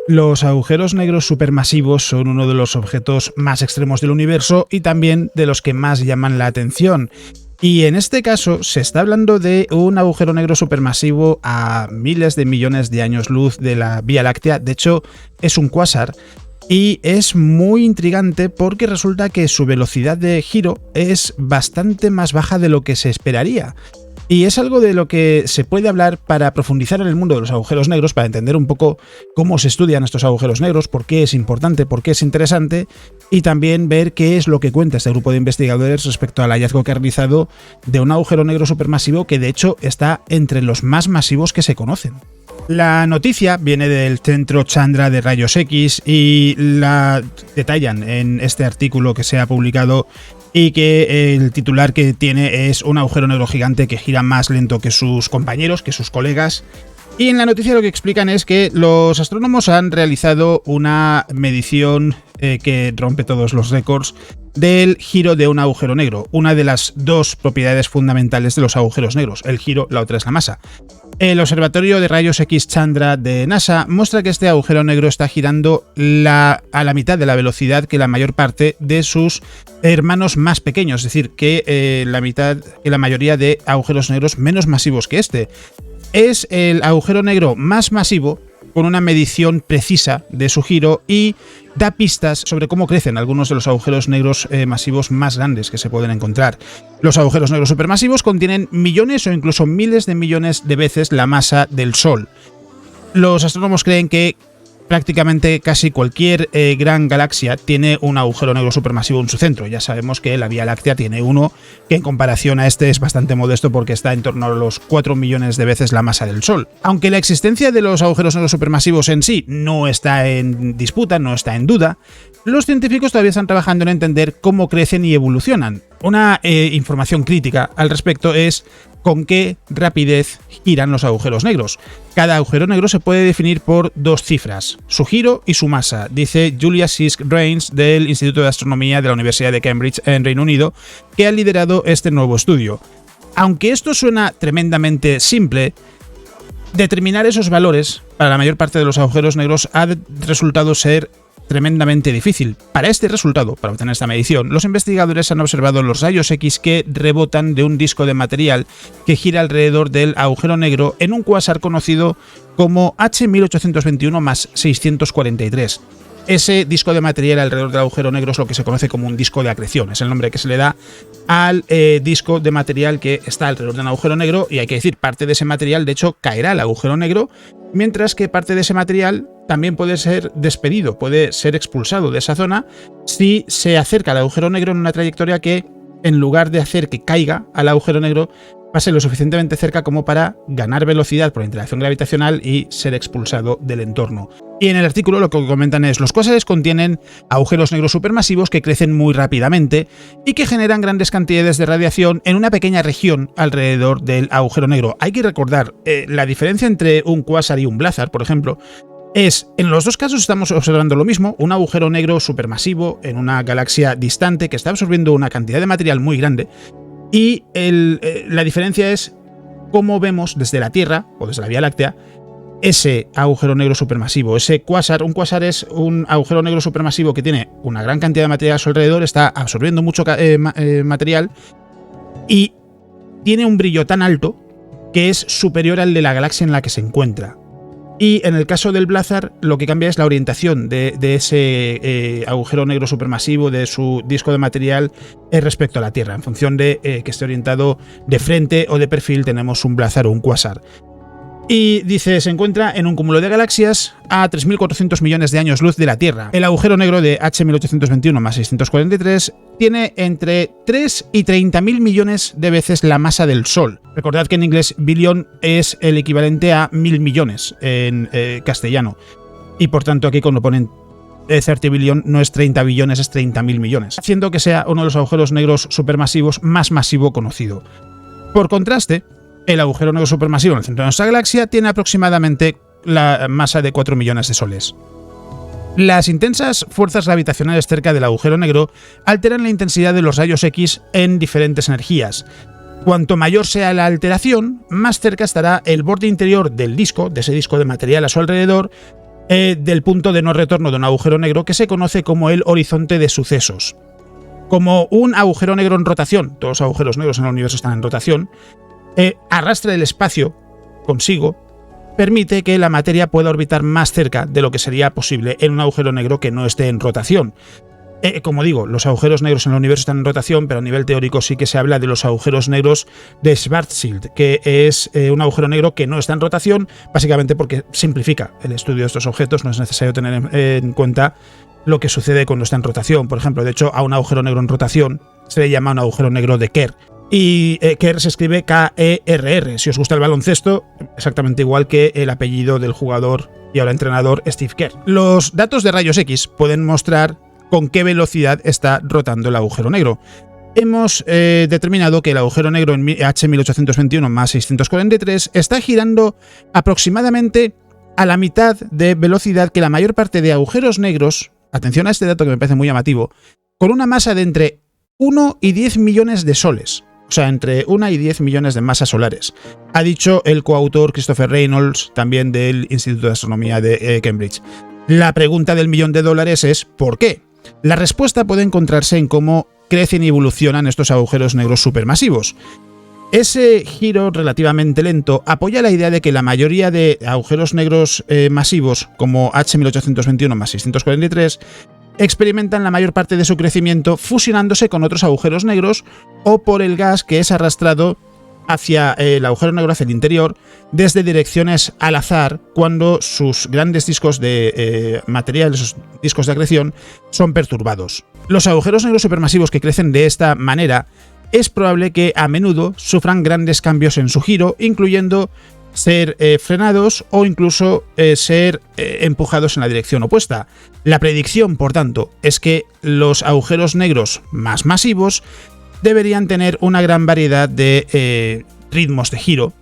Los agujeros negros supermasivos son uno de los objetos más extremos del universo y también de los que más llaman la atención. Y en este caso se está hablando de un agujero negro supermasivo a miles de millones de años luz de la Vía Láctea. De hecho, es un cuásar. Y es muy intrigante porque resulta que su velocidad de giro es bastante más baja de lo que se esperaría. Y es algo de lo que se puede hablar para profundizar en el mundo de los agujeros negros, para entender un poco cómo se estudian estos agujeros negros, por qué es importante, por qué es interesante, y también ver qué es lo que cuenta este grupo de investigadores respecto al hallazgo que ha realizado de un agujero negro supermasivo que de hecho está entre los más masivos que se conocen. La noticia viene del Centro Chandra de Rayos X y la detallan en este artículo que se ha publicado, y que el titular que tiene es un agujero negro gigante que gira más lento que sus compañeros, que sus colegas. Y en la noticia lo que explican es que los astrónomos han realizado una medición que rompe todos los récords del giro de un agujero negro, una de las dos propiedades fundamentales de los agujeros negros. El giro, la otra es la masa. El Observatorio de Rayos X Chandra de NASA muestra que este agujero negro está girando a la mitad de la velocidad que la mayor parte de sus hermanos más pequeños, es decir, que la mayoría de agujeros negros menos masivos que este. Es el agujero negro más masivo, con una medición precisa de su giro, y da pistas sobre cómo crecen algunos de los agujeros negros masivos más grandes que se pueden encontrar. Los agujeros negros supermasivos contienen millones o incluso miles de millones de veces la masa del Sol. Los astrónomos creen que prácticamente casi cualquier gran galaxia tiene un agujero negro supermasivo en su centro. Ya sabemos que la Vía Láctea tiene uno que en comparación a este es bastante modesto porque está en torno a los 4 millones de veces la masa del Sol. Aunque la existencia de los agujeros negros supermasivos en sí no está en disputa, no está en duda, los científicos todavía están trabajando en entender cómo crecen y evolucionan. Una información crítica al respecto es con qué rapidez giran los agujeros negros. Cada agujero negro se puede definir por dos cifras, su giro y su masa, dice Julia Sisk-Rains del Instituto de Astronomía de la Universidad de Cambridge en Reino Unido, que ha liderado este nuevo estudio. Aunque esto suena tremendamente simple, determinar esos valores para la mayor parte de los agujeros negros ha resultado ser tremendamente difícil. Para este resultado, para obtener esta medición, los investigadores han observado los rayos X que rebotan de un disco de material que gira alrededor del agujero negro en un cuásar conocido como H1821+643. Ese disco de material alrededor del agujero negro es lo que se conoce como un disco de acreción, es el nombre que se le da al disco de material que está alrededor de un agujero negro, y hay que decir, parte de ese material de hecho caerá al agujero negro, mientras que parte de ese material también puede ser despedido, puede ser expulsado de esa zona si se acerca al agujero negro en una trayectoria que, en lugar de hacer que caiga al agujero negro, pase lo suficientemente cerca como para ganar velocidad por la interacción gravitacional y ser expulsado del entorno. Y en el artículo lo que comentan es: los cuásares contienen agujeros negros supermasivos que crecen muy rápidamente y que generan grandes cantidades de radiación en una pequeña región alrededor del agujero negro. Hay que recordar, la diferencia entre un cuásar y un blázar, por ejemplo, en los dos casos estamos observando lo mismo, un agujero negro supermasivo en una galaxia distante que está absorbiendo una cantidad de material muy grande, y la diferencia es cómo vemos desde la Tierra o desde la Vía Láctea ese agujero negro supermasivo, ese cuásar. Un cuásar es un agujero negro supermasivo que tiene una gran cantidad de material a su alrededor, está absorbiendo mucho material y tiene un brillo tan alto que es superior al de la galaxia en la que se encuentra. Y en el caso del blázar, lo que cambia es la orientación de ese agujero negro supermasivo, de su disco de material respecto a la Tierra. En función de que esté orientado de frente o de perfil, tenemos un blázar o un cuásar. Y dice, se encuentra en un cúmulo de galaxias a 3.400 millones de años luz de la Tierra. El agujero negro de H1821+643 tiene entre 3 y 30.000 millones de veces la masa del Sol. Recordad que en inglés billion es el equivalente a 1.000 millones en castellano. Y por tanto aquí cuando ponen 30 billion no es 30 billones, es 30.000 millones. Haciendo que sea uno de los agujeros negros supermasivos más masivo conocido. Por contraste, el agujero negro supermasivo en el centro de nuestra galaxia tiene aproximadamente la masa de 4 millones de soles. Las intensas fuerzas gravitacionales cerca del agujero negro alteran la intensidad de los rayos X en diferentes energías. Cuanto mayor sea la alteración, más cerca estará el borde interior del disco, de ese disco de material a su alrededor, del punto de no retorno de un agujero negro que se conoce como el horizonte de sucesos. Como un agujero negro en rotación, todos los agujeros negros en el universo están en rotación, arrastra el espacio consigo, permite que la materia pueda orbitar más cerca de lo que sería posible en un agujero negro que no esté en rotación. Como digo, los agujeros negros en el universo están en rotación, pero a nivel teórico sí que se habla de los agujeros negros de Schwarzschild, que es un agujero negro que no está en rotación, básicamente porque simplifica el estudio de estos objetos, no es necesario tener en cuenta lo que sucede cuando está en rotación. Por ejemplo, de hecho, a un agujero negro en rotación se le llama un agujero negro de Kerr. Y Kerr se escribe K-E-R-R. Si os gusta el baloncesto, exactamente igual que el apellido del jugador y ahora entrenador Steve Kerr. Los datos de rayos X pueden mostrar con qué velocidad está rotando el agujero negro. Hemos determinado que el agujero negro en H1821 más 643 está girando aproximadamente a la mitad de velocidad que la mayor parte de agujeros negros, atención a este dato que me parece muy llamativo, con una masa de entre 1 y 10 millones de soles. O sea, entre 1 y 10 millones de masas solares. Ha dicho el coautor Christopher Reynolds, también del Instituto de Astronomía de Cambridge. La pregunta del $1.000.000 es ¿por qué? La respuesta puede encontrarse en cómo crecen y evolucionan estos agujeros negros supermasivos. Ese giro relativamente lento apoya la idea de que la mayoría de agujeros negros masivos, como H1821 más 643, experimentan la mayor parte de su crecimiento fusionándose con otros agujeros negros o por el gas que es arrastrado hacia el agujero negro, hacia el interior, desde direcciones al azar cuando sus grandes discos de material, esos discos de acreción, son perturbados. Los agujeros negros supermasivos que crecen de esta manera es probable que a menudo sufran grandes cambios en su giro, incluyendo ser frenados o incluso ser empujados en la dirección opuesta. La predicción, por tanto, es que los agujeros negros más masivos deberían tener una gran variedad de ritmos de giro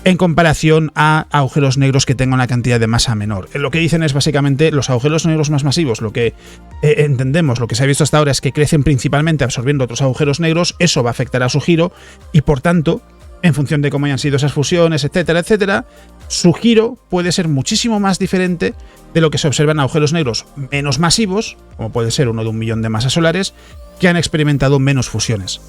en comparación a agujeros negros que tengan una cantidad de masa menor. Lo que dicen es básicamente los agujeros negros más masivos, lo que entendemos, lo que se ha visto hasta ahora es que crecen principalmente absorbiendo otros agujeros negros, eso va a afectar a su giro y por tanto, en función de cómo hayan sido esas fusiones, etcétera, etcétera, su giro puede ser muchísimo más diferente de lo que se observa en agujeros negros menos masivos, como puede ser uno de 1 millón de masas solares, que han experimentado menos fusiones.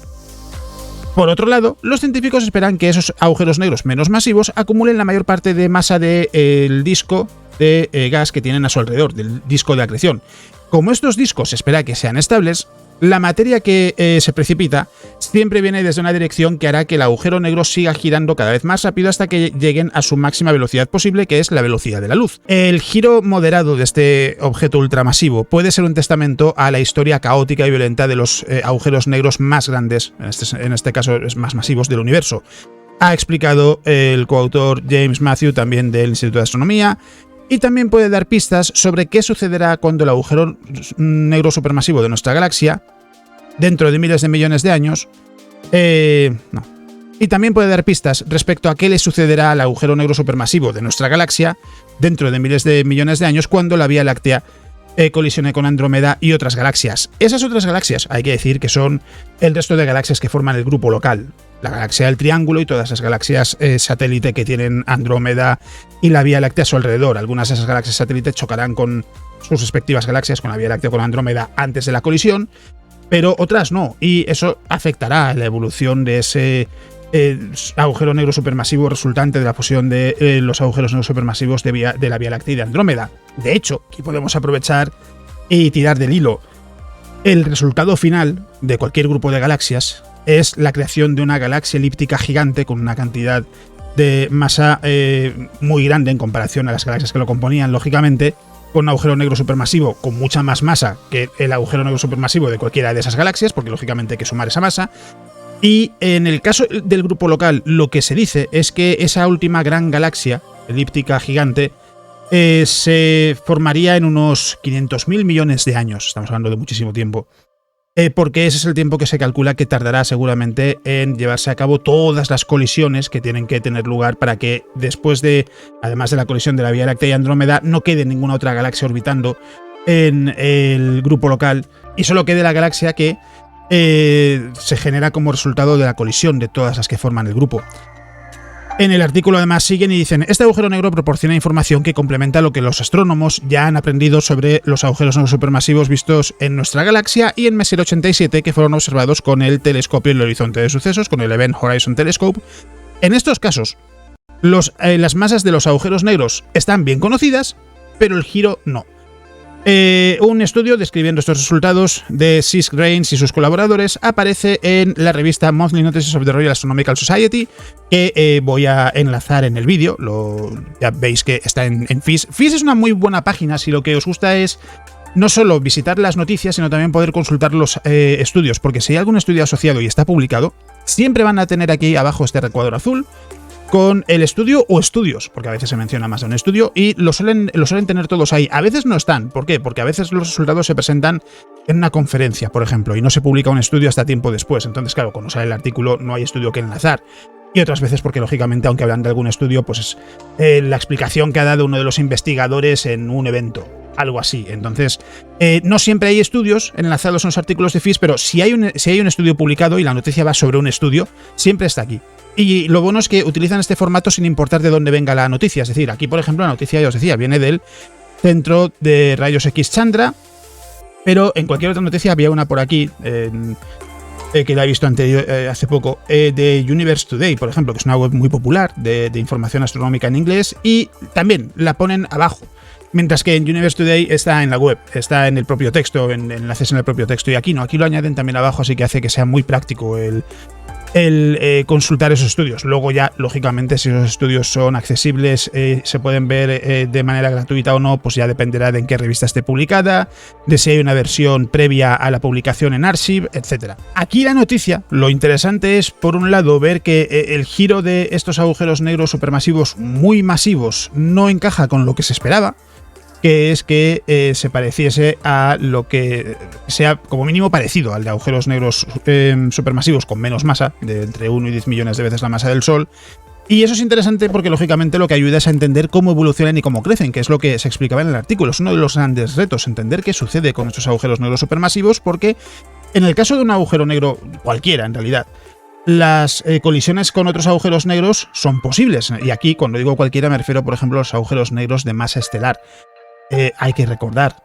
Por otro lado, los científicos esperan que esos agujeros negros menos masivos acumulen la mayor parte de masa del disco de gas que tienen a su alrededor, del disco de acreción. Como estos discos se espera que sean estables, la materia que se precipita siempre viene desde una dirección que hará que el agujero negro siga girando cada vez más rápido hasta que lleguen a su máxima velocidad posible, que es la velocidad de la luz. El giro moderado de este objeto ultramasivo puede ser un testamento a la historia caótica y violenta de los agujeros negros más grandes, en este caso más masivos del universo. Ha explicado el coautor James Matthew, también del Instituto de Astronomía, y también puede dar pistas sobre qué sucederá cuando el agujero negro supermasivo de nuestra galaxia, dentro de miles de millones de años, Y también puede dar pistas respecto a qué le sucederá al agujero negro supermasivo de nuestra galaxia, dentro de miles de millones de años, cuando la Vía Láctea colisione con Andrómeda y otras galaxias. Esas otras galaxias, hay que decir que son el resto de galaxias que forman el grupo local. La galaxia del Triángulo y todas esas galaxias satélite que tienen Andrómeda y la Vía Láctea a su alrededor. Algunas de esas galaxias satélite chocarán con sus respectivas galaxias, con la Vía Láctea o con Andrómeda, antes de la colisión, pero otras no. Y eso afectará a la evolución de ese agujero negro supermasivo resultante de la fusión de los agujeros negros supermasivos de la Vía Láctea y de Andrómeda. De hecho, aquí podemos aprovechar y tirar del hilo. El resultado final de cualquier grupo de galaxias es la creación de una galaxia elíptica gigante con una cantidad de masa muy grande en comparación a las galaxias que lo componían, lógicamente, con un agujero negro supermasivo con mucha más masa que el agujero negro supermasivo de cualquiera de esas galaxias, porque lógicamente hay que sumar esa masa. Y en el caso del grupo local, lo que se dice es que esa última gran galaxia elíptica gigante se formaría en unos 500.000 millones de años. Estamos hablando de muchísimo tiempo. Porque ese es el tiempo que se calcula que tardará seguramente en llevarse a cabo todas las colisiones que tienen que tener lugar para que después de, además de la colisión de la Vía Láctea y Andrómeda, no quede ninguna otra galaxia orbitando en el grupo local y solo quede la galaxia que se genera como resultado de la colisión de todas las que forman el grupo. En el artículo además siguen y dicen: este agujero negro proporciona información que complementa lo que los astrónomos ya han aprendido sobre los agujeros negros supermasivos vistos en nuestra galaxia y en Messier 87, que fueron observados con el telescopio en el horizonte de sucesos, con el Event Horizon Telescope. En estos casos, las masas de los agujeros negros están bien conocidas, pero el giro no. Un estudio describiendo estos resultados de Sis Grains y sus colaboradores aparece en la revista Monthly Notices of the Royal Astronomical Society, que voy a enlazar en el vídeo. Ya veis que está en FIS. FIS es una muy buena página si lo que os gusta es no solo visitar las noticias, sino también poder consultar los estudios, porque si hay algún estudio asociado y está publicado, siempre van a tener aquí abajo este recuadro azul con el estudio o estudios, porque a veces se menciona más de un estudio, y lo suelen tener todos ahí. A veces no están. ¿Por qué? Porque a veces los resultados se presentan en una conferencia, por ejemplo, y no se publica un estudio hasta tiempo después. Entonces, claro, cuando sale el artículo no hay estudio que enlazar. Y otras veces porque, lógicamente, aunque hablan de algún estudio, pues es la explicación que ha dado uno de los investigadores en un evento. Algo así. Entonces, no siempre hay estudios enlazados en los artículos de FIS, pero si hay un estudio publicado y la noticia va sobre un estudio, siempre está aquí. Y lo bueno es que utilizan este formato sin importar de dónde venga la noticia. Es decir, aquí, por ejemplo, la noticia, ya os decía, viene del Centro de Rayos X Chandra, pero en cualquier otra noticia había una por aquí, que la he visto hace poco, de Universe Today, por ejemplo, que es una web muy popular de información astronómica en inglés, y también la ponen abajo. Mientras que en Universe Today está en la web, está en el propio texto, en enlaces en el propio texto, y aquí no, aquí lo añaden también abajo, así que hace que sea muy práctico el consultar esos estudios. Luego ya, lógicamente, si esos estudios son accesibles, se pueden ver de manera gratuita o no, pues ya dependerá de en qué revista esté publicada, de si hay una versión previa a la publicación en Archive, etc. Aquí la noticia, lo interesante es, por un lado, ver que el giro de estos agujeros negros supermasivos muy masivos no encaja con lo que se esperaba, que es que se pareciese a lo que sea como mínimo parecido al de agujeros negros supermasivos con menos masa, de entre 1 y 10 millones de veces la masa del Sol. Y eso es interesante porque, lógicamente, lo que ayuda es a entender cómo evolucionan y cómo crecen, que es lo que se explicaba en el artículo. Es uno de los grandes retos, entender qué sucede con estos agujeros negros supermasivos, porque en el caso de un agujero negro cualquiera, en realidad, las colisiones con otros agujeros negros son posibles. Y aquí, cuando digo cualquiera, me refiero, por ejemplo, a los agujeros negros de masa estelar. Hay que recordar,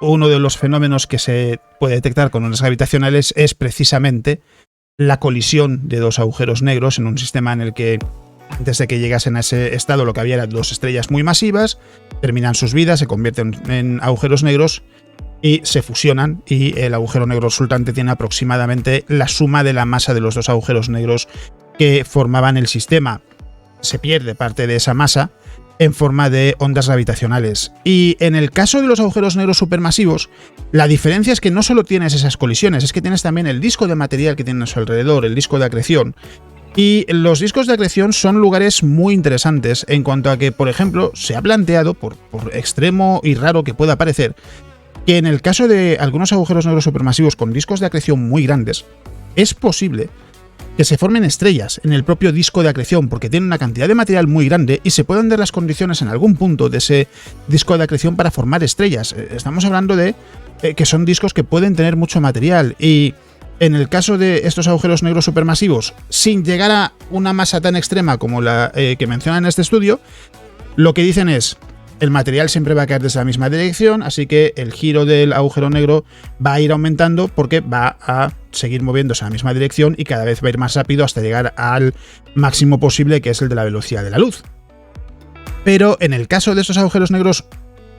uno de los fenómenos que se puede detectar con ondas gravitacionales es precisamente la colisión de dos agujeros negros en un sistema en el que, antes de que llegasen a ese estado, lo que había eran dos estrellas muy masivas, terminan sus vidas, se convierten en agujeros negros y se fusionan, y el agujero negro resultante tiene aproximadamente la suma de la masa de los dos agujeros negros que formaban el sistema. Se pierde parte de esa masa en forma de ondas gravitacionales. Y en el caso de los agujeros negros supermasivos, la diferencia es que no solo tienes esas colisiones, es que tienes también el disco de material que tienen a su alrededor, el disco de acreción. Y los discos de acreción son lugares muy interesantes en cuanto a que, por ejemplo, se ha planteado, por extremo y raro que pueda parecer, que en el caso de algunos agujeros negros supermasivos con discos de acreción muy grandes, es posible que se formen estrellas en el propio disco de acreción, porque tienen una cantidad de material muy grande y se pueden dar las condiciones en algún punto de ese disco de acreción para formar estrellas. Estamos hablando de que son discos que pueden tener mucho material, y en el caso de estos agujeros negros supermasivos, sin llegar a una masa tan extrema como la que mencionan en este estudio, lo que dicen es: el material siempre va a caer desde la misma dirección, así que el giro del agujero negro va a ir aumentando porque va a seguir moviéndose en la misma dirección y cada vez va a ir más rápido hasta llegar al máximo posible, que es el de la velocidad de la luz. Pero en el caso de estos agujeros negros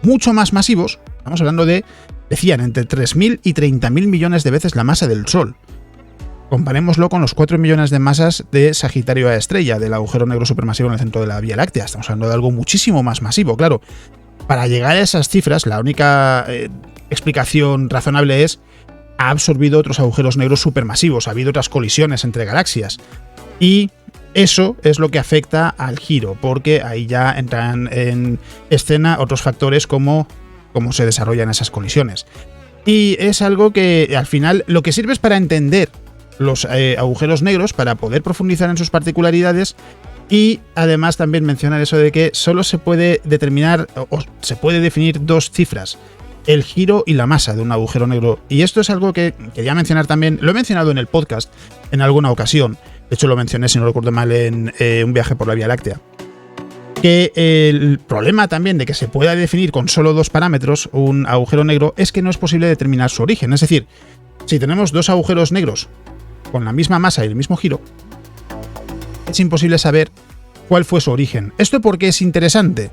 mucho más masivos, estamos hablando de, decían, entre 3.000 y 30.000 millones de veces la masa del Sol. Comparémoslo con los 4 millones de masas de Sagitario A estrella, del agujero negro supermasivo en el centro de la Vía Láctea. Estamos hablando de algo muchísimo más masivo, claro. Para llegar a esas cifras, la única explicación razonable es: ha absorbido otros agujeros negros supermasivos, ha habido otras colisiones entre galaxias. Y eso es lo que afecta al giro, porque ahí ya entran en escena otros factores como cómo se desarrollan esas colisiones. Y es algo que, al final, lo que sirve es para entender los agujeros negros, para poder profundizar en sus particularidades, y además también mencionar eso de que solo se puede determinar o se puede definir dos cifras: el giro y la masa de un agujero negro. Y esto es algo que quería mencionar también, lo he mencionado en el podcast en alguna ocasión, De hecho, lo mencioné, si no recuerdo mal, en un viaje por la Vía Láctea. Que el problema también de que se pueda definir con solo 2 parámetros un agujero negro es que no es posible determinar su origen. Es decir, si tenemos 2 agujeros negros con la misma masa y el mismo giro, es imposible saber cuál fue su origen. ¿Esto por qué es interesante?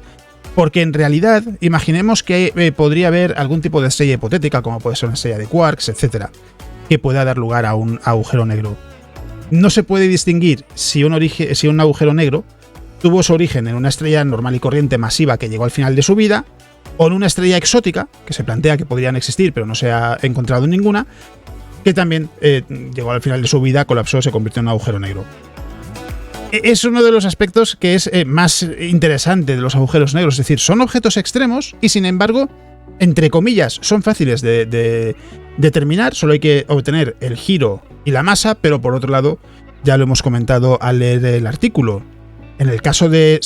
Porque en realidad, imaginemos que podría haber algún tipo de estrella hipotética, como puede ser una estrella de quarks, etcétera, que pueda dar lugar a un agujero negro. No se puede distinguir si un agujero negro tuvo su origen en una estrella normal y corriente masiva que llegó al final de su vida, o en una estrella exótica, que se plantea que podrían existir pero no se ha encontrado ninguna, que también llegó al final de su vida, colapsó, se convirtió en un agujero negro. Es uno de los aspectos que es más interesante de los agujeros negros, es decir, son objetos extremos y sin embargo, entre comillas, son fáciles de determinar, solo hay que obtener el giro y la masa, pero por otro lado, ya lo hemos comentado al leer el artículo. En el caso de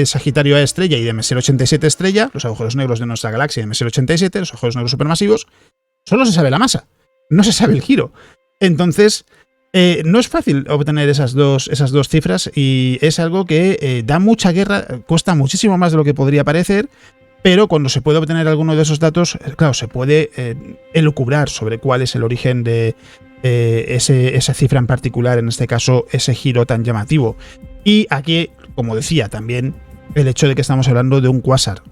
Sagitario A estrella y de Messier 87 estrella, los agujeros negros de nuestra galaxia de Messier 87, los agujeros negros supermasivos, solo se sabe la masa, no se sabe el giro. Entonces, no es fácil obtener esas dos cifras y es algo que da mucha guerra, cuesta muchísimo más de lo que podría parecer, pero cuando se puede obtener alguno de esos datos, claro, se puede elucubrar sobre cuál es el origen de esa cifra en particular, en este caso ese giro tan llamativo. Y aquí, como decía, también el hecho de que estamos hablando de un cuásar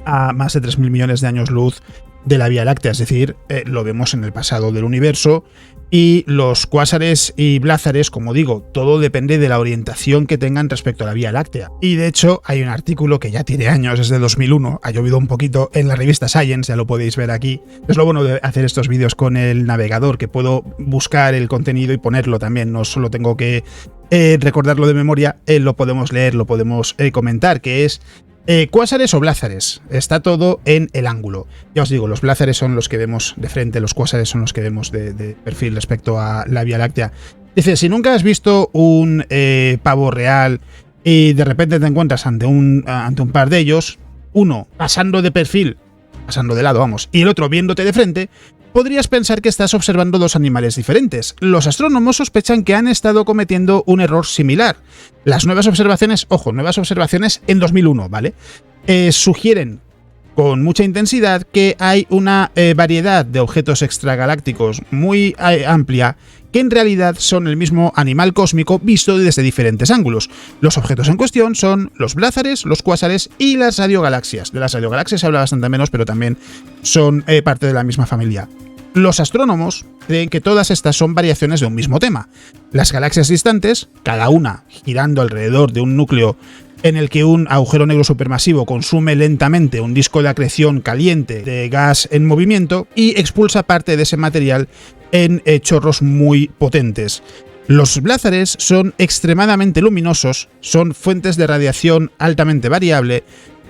a más de 3.000 millones de años luz de la Vía Láctea, es decir, lo vemos en el pasado del universo, y los cuásares y blázares, como digo, todo depende de la orientación que tengan respecto a la Vía Láctea. Y de hecho hay un artículo que ya tiene años, es de 2001, ha llovido un poquito, en la revista Science, ya lo podéis ver aquí. Es lo bueno de hacer estos vídeos con el navegador, que puedo buscar el contenido y ponerlo también, no solo tengo que recordarlo de memoria, lo podemos leer, lo podemos comentar, que es cuásares o blázares, está todo en el ángulo. Ya os digo, los blázares son los que vemos de frente, los cuásares son los que vemos de perfil respecto a la Vía Láctea. Dice, si nunca has visto un pavo real y de repente te encuentras ante un par de ellos, uno pasando de perfil, pasando de lado, vamos, y el otro viéndote de frente, podrías pensar que estás observando 2 animales diferentes. Los astrónomos sospechan que han estado cometiendo un error similar. Las nuevas observaciones, ojo, nuevas observaciones en 2001, ¿vale? Sugieren con mucha intensidad que hay una variedad de objetos extragalácticos muy amplia que en realidad son el mismo animal cósmico visto desde diferentes ángulos. Los objetos en cuestión son los blázares, los cuásares y las radiogalaxias. De las radiogalaxias se habla bastante menos, pero también son parte de la misma familia. Los astrónomos creen que todas estas son variaciones de un mismo tema. Las galaxias distantes, cada una girando alrededor de un núcleo en el que un agujero negro supermasivo consume lentamente un disco de acreción caliente de gas en movimiento y expulsa parte de ese material en chorros muy potentes. Los blázares son extremadamente luminosos, son fuentes de radiación altamente variable,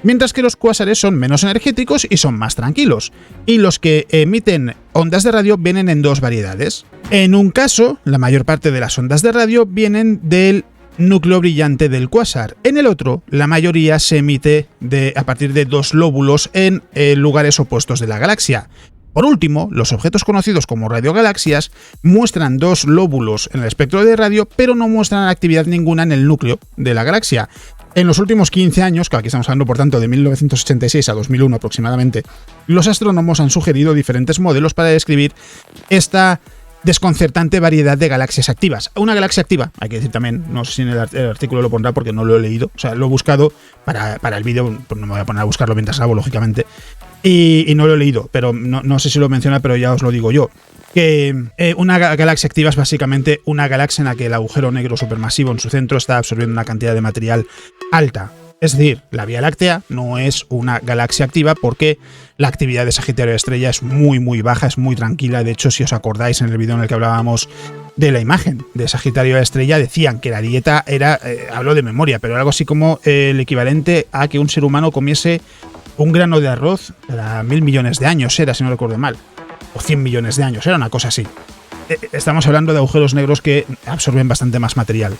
mientras que los cuásares son menos energéticos y son más tranquilos, y los que emiten ondas de radio vienen en 2 variedades. En un caso, la mayor parte de las ondas de radio vienen del núcleo brillante del cuásar. En el otro, la mayoría se emite a partir de 2 lóbulos en lugares opuestos de la galaxia. Por último, los objetos conocidos como radiogalaxias muestran 2 lóbulos en el espectro de radio, pero no muestran actividad ninguna en el núcleo de la galaxia. En los últimos 15 años, que aquí estamos hablando por tanto de 1986 a 2001 aproximadamente, los astrónomos han sugerido diferentes modelos para describir esta desconcertante variedad de galaxias activas. Una galaxia activa, hay que decir también, no sé si en el artículo lo pondrá porque no lo he leído, o sea, lo he buscado para el vídeo, pues no me voy a poner a buscarlo mientras grabo, lógicamente, y no lo he leído, pero no sé si lo menciona, pero ya os lo digo yo. Que una galaxia activa es básicamente una galaxia en la que el agujero negro supermasivo en su centro está absorbiendo una cantidad de material alta. Es decir, la Vía Láctea no es una galaxia activa porque la actividad de Sagitario estrella es muy baja, es muy tranquila. De hecho, si os acordáis en el vídeo en el que hablábamos de la imagen de Sagitario estrella, decían que la dieta era, hablo de memoria, pero algo así como el equivalente a que un ser humano comiese un grano de arroz cada 1.000 millones de años, era, si no recuerdo mal, o 100 millones de años, era una cosa así. Estamos hablando de agujeros negros que absorben bastante más material.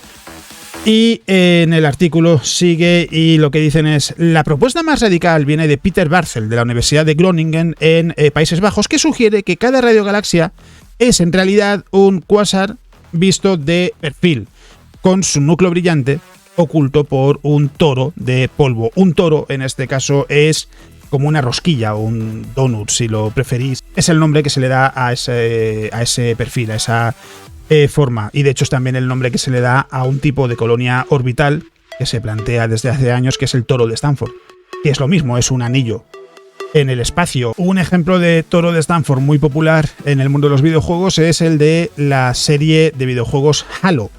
Y en el artículo sigue y lo que dicen es: la propuesta más radical viene de Peter Barzel de la Universidad de Groningen en Países Bajos, que sugiere que cada radiogalaxia es en realidad un cuásar visto de perfil. con su núcleo brillante oculto por un toro de polvo. Un toro, en este caso, es como una rosquilla o un donut, si lo preferís. Es el nombre que se le da a ese perfil, a esa forma. Y de hecho es también el nombre que se le da a un tipo de colonia orbital que se plantea desde hace años, que es el toro de Stanford. Que es lo mismo, es un anillo en el espacio. Un ejemplo de toro de Stanford muy popular en el mundo de los videojuegos es el de la serie de videojuegos Halo,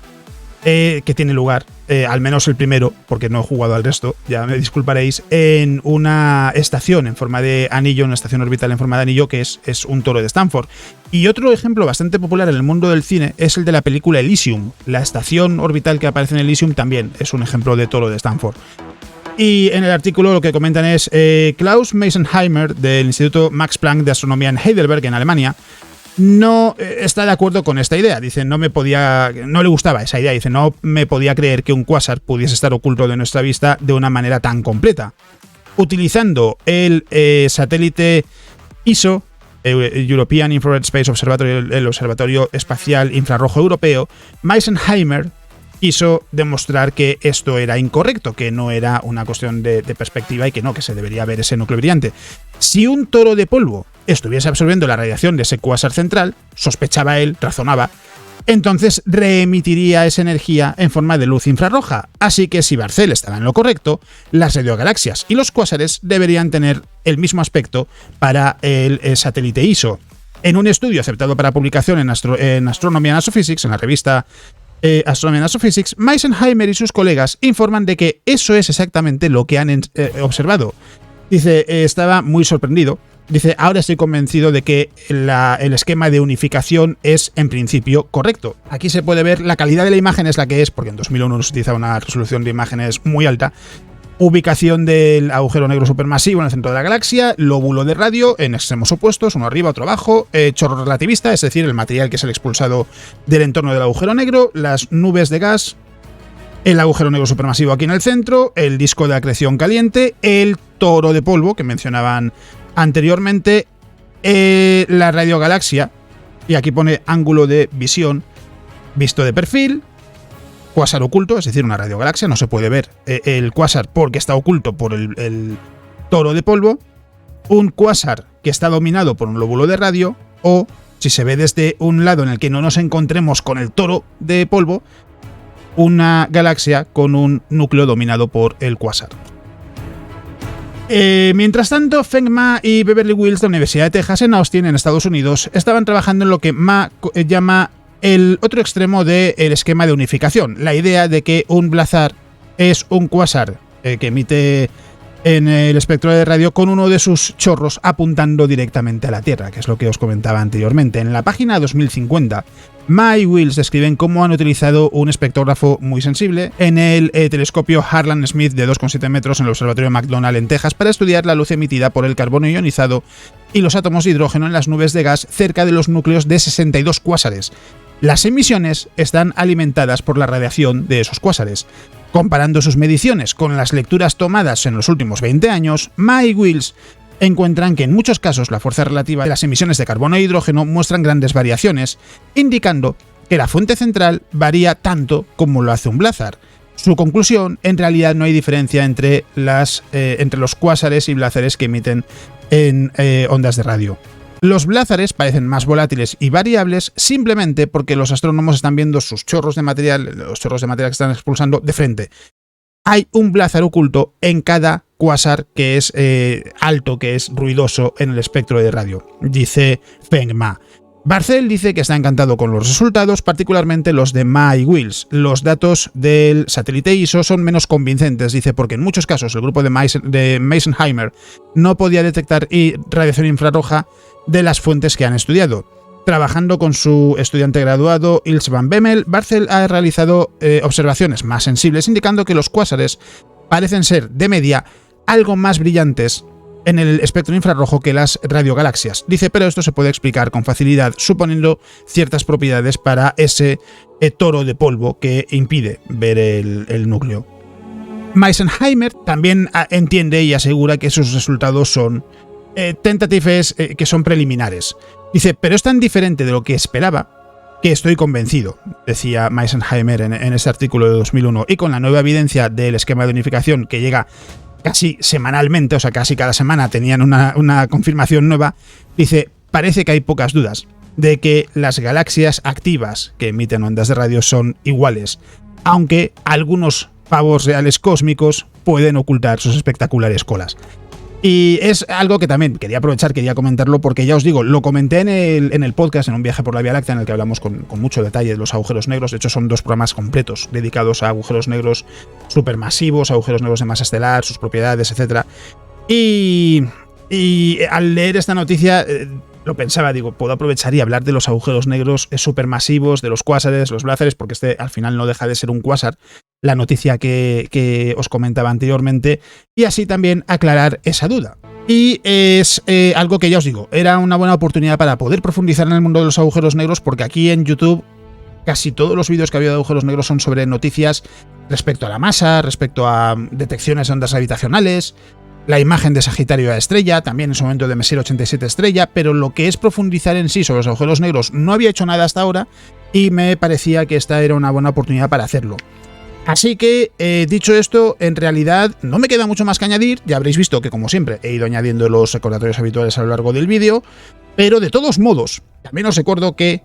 que tiene lugar, al menos el primero, porque no he jugado al resto, ya me disculparéis, en una estación en forma de anillo, una estación orbital en forma de anillo, que es un toro de Stanford. Y otro ejemplo bastante popular en el mundo del cine es el de la película Elysium. La estación orbital que aparece en Elysium también es un ejemplo de toro de Stanford. Y en el artículo lo que comentan es Klaus Meisenheimer, del Instituto Max Planck de Astronomía en Heidelberg, en Alemania, no está de acuerdo con esta idea. Dice, no le gustaba esa idea. Dice, no me podía creer que un cuásar pudiese estar oculto de nuestra vista de una manera tan completa. Utilizando el satélite ISO, European Infrared Space Observatory, el Observatorio Espacial Infrarrojo Europeo, Meisenheimer quiso demostrar que esto era incorrecto, que no era una cuestión de perspectiva y que se debería ver ese núcleo brillante. Si un toro de polvo estuviese absorbiendo la radiación de ese cuásar central, sospechaba él, razonaba, entonces reemitiría esa energía en forma de luz infrarroja. Así que si Barcel estaba en lo correcto, las radiogalaxias y los cuásares deberían tener el mismo aspecto para el satélite ISO. En un estudio aceptado para publicación en Astronomy and Astrophysics, en la revista Astronomy and Astrophysics, Meisenheimer y sus colegas informan de que eso es exactamente lo que han observado. Dice, estaba muy sorprendido. Dice, ahora estoy convencido de que el esquema de unificación es en principio correcto. Aquí se puede ver la calidad de la imagen es la que es, porque en 2001 se utiliza una resolución de imágenes muy alta. Ubicación del agujero negro supermasivo en el centro de la galaxia, lóbulo de radio en extremos opuestos, uno arriba, otro abajo, chorro relativista, es decir, el material que es el expulsado del entorno del agujero negro, las nubes de gas, el agujero negro supermasivo aquí en el centro, el disco de acreción caliente, el toro de polvo que mencionaban anteriormente, la radiogalaxia, y aquí pone ángulo de visión visto de perfil, cuásar oculto, es decir, una radiogalaxia, no se puede ver el cuásar porque está oculto por el toro de polvo, un cuásar que está dominado por un lóbulo de radio, o si se ve desde un lado en el que no nos encontremos con el toro de polvo, una galaxia con un núcleo dominado por el cuásar. Mientras tanto, Feng Ma y Beverly Wills de la Universidad de Texas en Austin, en Estados Unidos, estaban trabajando en lo que Ma llama el otro extremo del esquema de unificación, la idea de que un blazar es un cuásar que emite en el espectro de radio con uno de sus chorros apuntando directamente a la Tierra, que es lo que os comentaba anteriormente. En la página 2050, Ma y Wills describen cómo han utilizado un espectrógrafo muy sensible en el telescopio Harlan Smith de 2,7 metros en el Observatorio McDonald en Texas para estudiar la luz emitida por el carbono ionizado y los átomos de hidrógeno en las nubes de gas cerca de los núcleos de 62 cuásares. Las emisiones están alimentadas por la radiación de esos cuásares. Comparando sus mediciones con las lecturas tomadas en los últimos 20 años, Ma y Wills encuentran que en muchos casos la fuerza relativa de las emisiones de carbono e hidrógeno muestran grandes variaciones, indicando que la fuente central varía tanto como lo hace un blazar. Su conclusión, en realidad no hay diferencia entre los cuásares y blázares que emiten en ondas de radio. Los blázares parecen más volátiles y variables simplemente porque los astrónomos están viendo sus chorros de material, los chorros de material que están expulsando, de frente. Hay un blázar oculto en cada cuásar que es alto, que es ruidoso en el espectro de radio, dice Feng Ma. Barcel dice que está encantado con los resultados, particularmente los de Ma y Wills. Los datos del satélite ISO son menos convincentes, dice, porque en muchos casos el grupo de Meisenheimer no podía detectar radiación infrarroja de las fuentes que han estudiado. Trabajando con su estudiante graduado Ilse van Bemmel, Barcel ha realizado observaciones más sensibles, indicando que los cuásares parecen ser, de media, algo más brillantes en el espectro infrarrojo que las radiogalaxias. Dice, pero esto se puede explicar con facilidad, suponiendo ciertas propiedades para ese toro de polvo que impide ver el núcleo. Meisenheimer también entiende y asegura que sus resultados son tentativas que son preliminares. Dice, pero es tan diferente de lo que esperaba que estoy convencido, decía Meisenheimer en ese artículo de 2001, y con la nueva evidencia del esquema de unificación que llega casi semanalmente, o sea, casi cada semana tenían una confirmación nueva, dice, parece que hay pocas dudas de que las galaxias activas que emiten ondas de radio son iguales, aunque algunos pavos reales cósmicos pueden ocultar sus espectaculares colas. Y es algo que también quería aprovechar, quería comentarlo, porque ya os digo, lo comenté en el podcast, en un viaje por la Vía Láctea, en el que hablamos con mucho detalle de los agujeros negros. De hecho, son 2 programas completos dedicados a agujeros negros supermasivos, agujeros negros de masa estelar, sus propiedades, etc. Y al leer esta noticia, lo pensaba, digo, puedo aprovechar y hablar de los agujeros negros supermasivos, de los cuásares, los blázares, porque este al final no deja de ser un cuásar, la noticia que os comentaba anteriormente, y así también aclarar esa duda. Y es algo que ya os digo, era una buena oportunidad para poder profundizar en el mundo de los agujeros negros, porque aquí en YouTube casi todos los vídeos que ha habido de agujeros negros son sobre noticias respecto a la masa, respecto a detecciones de ondas gravitacionales, la imagen de Sagitario a estrella, también en su momento de Messier 87 estrella, pero lo que es profundizar en sí sobre los agujeros negros no había hecho nada hasta ahora y me parecía que esta era una buena oportunidad para hacerlo. Así que, dicho esto, en realidad no me queda mucho más que añadir. Ya habréis visto que, como siempre, he ido añadiendo los recordatorios habituales a lo largo del vídeo, pero de todos modos, también os recuerdo que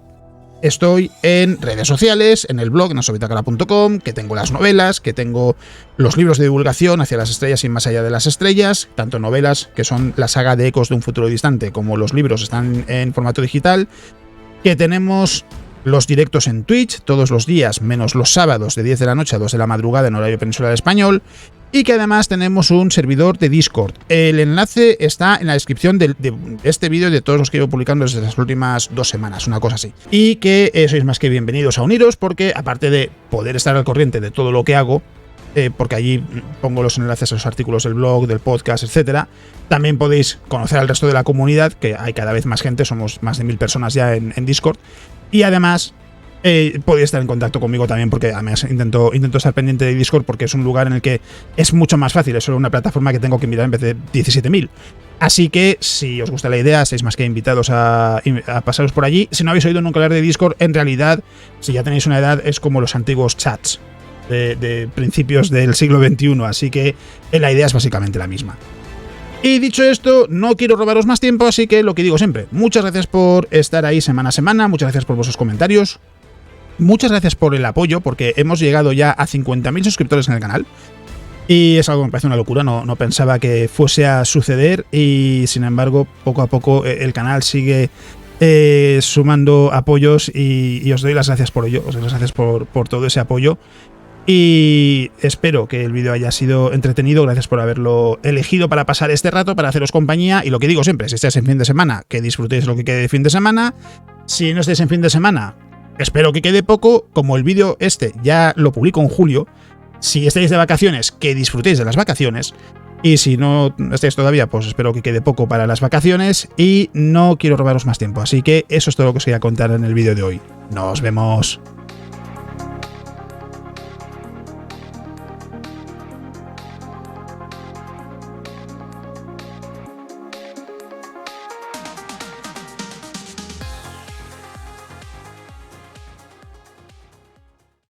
estoy en redes sociales, en el blog, en astrobitacara.com, que tengo las novelas, que tengo los libros de divulgación hacia las estrellas y más allá de las estrellas, tanto novelas, que son la saga de Ecos de un futuro distante, como los libros están en formato digital, que tenemos los directos en Twitch todos los días, menos los sábados de 10 de la noche a 2 de la madrugada en horario peninsular español, y que además tenemos un servidor de Discord. El enlace está en la descripción de este vídeo y de todos los que he ido publicando desde las últimas 2 semanas, una cosa así. Y que sois más que bienvenidos a uniros, porque aparte de poder estar al corriente de todo lo que hago, porque allí pongo los enlaces a los artículos del blog, del podcast, etcétera, también podéis conocer al resto de la comunidad, que hay cada vez más gente, somos más de 1000 personas ya en Discord, y además podéis estar en contacto conmigo también, porque además intento estar pendiente de Discord, porque es un lugar en el que es mucho más fácil, es solo una plataforma que tengo que mirar en vez de 17.000. Así que, si os gusta la idea, estáis más que invitados a pasaros por allí. Si no habéis oído nunca hablar de Discord, en realidad, si ya tenéis una edad, es como los antiguos chats de principios del siglo XXI, así que la idea es básicamente la misma. Y dicho esto, no quiero robaros más tiempo, así que lo que digo siempre, muchas gracias por estar ahí semana a semana, muchas gracias por vuestros comentarios, muchas gracias por el apoyo, porque hemos llegado ya a 50.000 suscriptores en el canal, y es algo que me parece una locura, no pensaba que fuese a suceder, y sin embargo, poco a poco el canal sigue sumando apoyos, y os doy las gracias por ello, os doy las gracias por todo ese apoyo. Y espero que el vídeo haya sido entretenido, gracias por haberlo elegido para pasar este rato, para haceros compañía, y lo que digo siempre, si estáis en fin de semana, que disfrutéis lo que quede de fin de semana. Si no estáis en fin de semana, espero que quede poco, como el vídeo este ya lo publico en julio. Si estáis de vacaciones, que disfrutéis de las vacaciones, y si no estáis todavía, pues espero que quede poco para las vacaciones, y no quiero robaros más tiempo, así que eso es todo lo que os quería contar en el vídeo de hoy. Nos vemos.